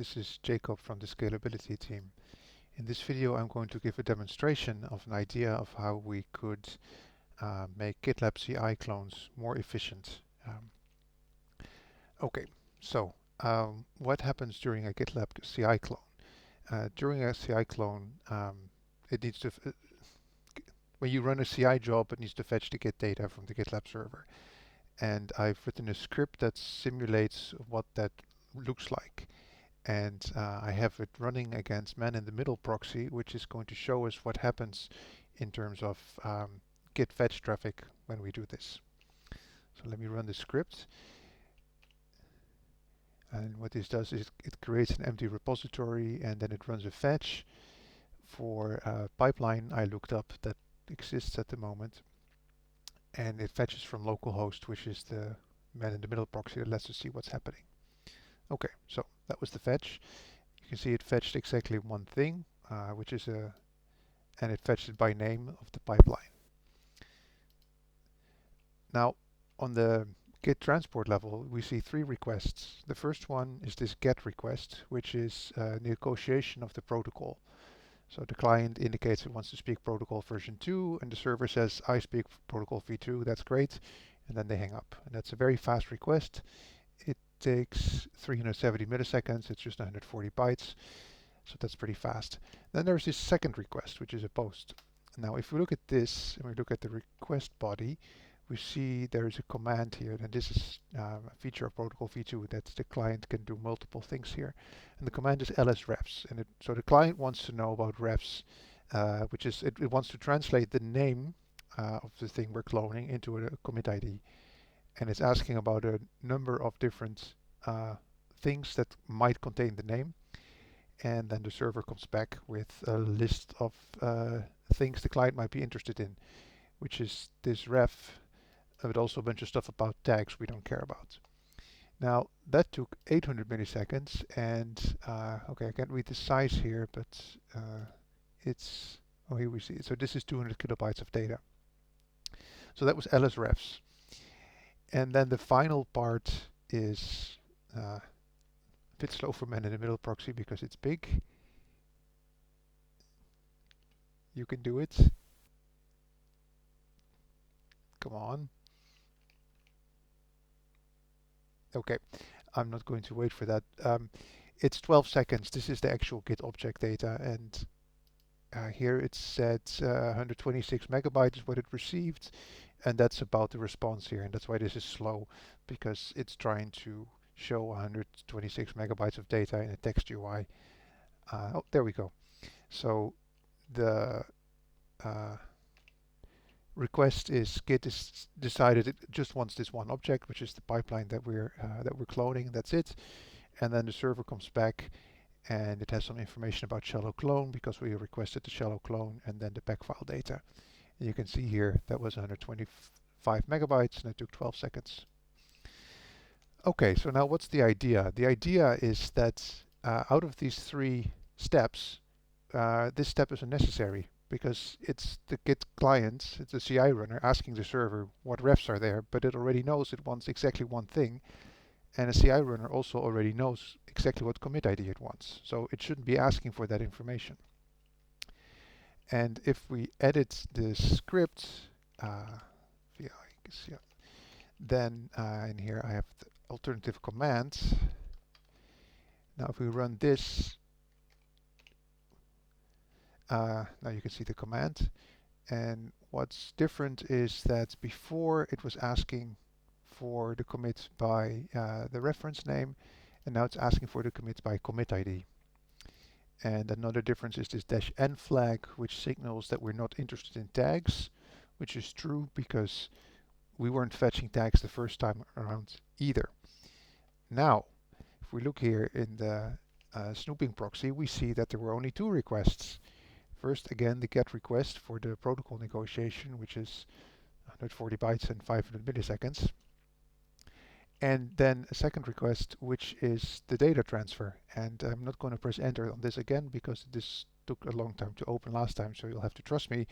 this is Jacob from the scalability team. In this video I'm going to give a demonstration of an idea of how we could make GitLab CI clones more efficient. Okay, so what happens during a GitLab CI clone? During a CI clone, it needs to, when you run a CI job, it needs to fetch the Git data from the GitLab server. And I've written a script that simulates what that looks like. And I have it running against man-in-the-middle proxy, which is going to show us what happens in terms of Git fetch traffic when we do this. So let me run the script. And what this does is it creates an empty repository, and then it runs a fetch for a pipeline I looked up that exists at the moment. And it fetches from localhost, which is the man-in-the-middle proxy that lets us see what's happening. Okay, so that was the fetch. You can see it fetched exactly one thing, which is and it fetched it by name of the pipeline. Now, on the Git transport level, we see three requests. The first one is this GET request, which is negotiation of the protocol. So the client indicates it wants to speak protocol version 2, and the server says, I speak protocol v2, that's great, and then they hang up. And that's a very fast request. It takes 370 milliseconds, it's just 140 bytes, so that's pretty fast. Then there's this second request, which is a post. Now if we look at this, and we look at the request body, we see there is a command here, and this is a feature of protocol v2 that the client can do multiple things here. And the command is ls-refs, and so the client wants to know about refs, which is, it wants to translate the name of the thing we're cloning into a commit ID. And it's asking about a number of different things that might contain the name. And then the server comes back with a list of things the client might be interested in, which is this ref, but also a bunch of stuff about tags we don't care about. Now that took 800 milliseconds, and okay, I can't read the size here, but it's, oh, here we see it. So this is 200 kilobytes of data. So that was ls-refs. And then the final part is a bit slow for man-in-the-middle proxy because it's big. You can do it. Come on. Okay, I'm not going to wait for that. It's 12 seconds. This is the actual Git object data, and here it said 126 megabytes is what it received, and that's about the response here, and that's why this is slow, because it's trying to show 126 megabytes of data in a text UI. Oh, there we go. So the request is Git is decided it just wants this one object, which is the pipeline that we're cloning. That's it. And then the server comes back, and it has some information about shallow clone because we requested the shallow clone, and then the pack file data. And you can see here that was 125 megabytes, and it took 12 seconds. Okay, so now what's the idea? The idea is that out of these three steps, this step is unnecessary, because it's the Git client, it's the CI runner, asking the server what refs are there, but it already knows it wants exactly one thing, and a CI runner also already knows exactly what commit ID it wants, so it shouldn't be asking for that information. And if we edit the script then in here I have the alternative command. Now if we run this, now you can see the command, and what's different is that before it was asking for the commit by the reference name, and now it's asking for the commit by commit ID. And another difference is this -n flag, which signals that we're not interested in tags, which is true because we weren't fetching tags the first time around either. Now if we look here in the snooping proxy, we see that there were only two requests. First, again, the GET request for the protocol negotiation, which is 140 bytes and 500 milliseconds. And then a second request, which is the data transfer. And I'm not going to press enter on this again because this took a long time to open last time, so you'll have to trust me.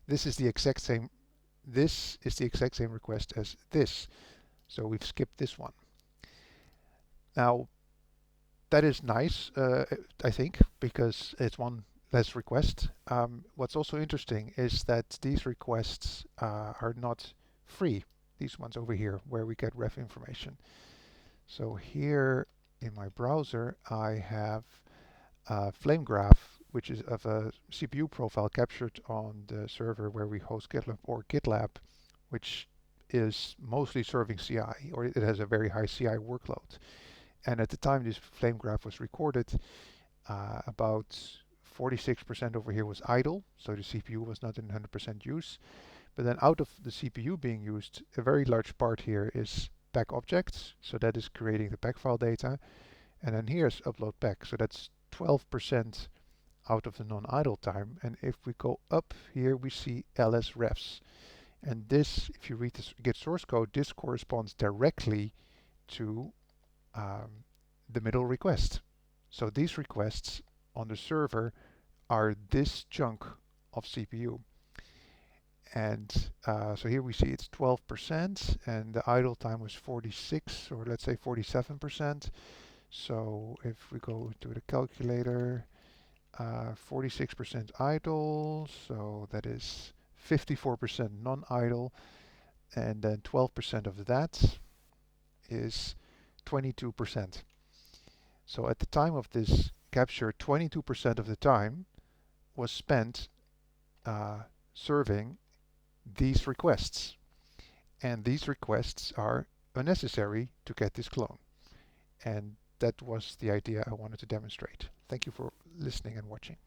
This is the exact same request as this. So we've skipped this one. Now, that is nice, I think, because it's one less request. What's also interesting is that these requests are not free. These ones over here, where we get ref information. So here in my browser, I have a flame graph, which is of a CPU profile captured on the server where we host GitLab or GitLab, which is mostly serving CI, or it has a very high CI workload. And at the time this flame graph was recorded, about 46% over here was idle, so the CPU was not in 100% use. But then out of the CPU being used, a very large part here is back objects, so that is creating the back file data. And then here's upload back, so that's 12% out of the non-idle time. And if we go up here, we see ls refs. And this, if you read this Git source code, this corresponds directly to the middle request. So these requests on the server are this chunk of CPU. And so here we see it's 12% and the idle time was 46, or let's say 47%. So if we go to the calculator, 46% idle, so that is 54% non-idle, and then 12% of that is 22%. So at the time of this capture, 22% of the time was spent serving these requests. And these requests are unnecessary to get this clone. And that was the idea I wanted to demonstrate. Thank you for listening and watching.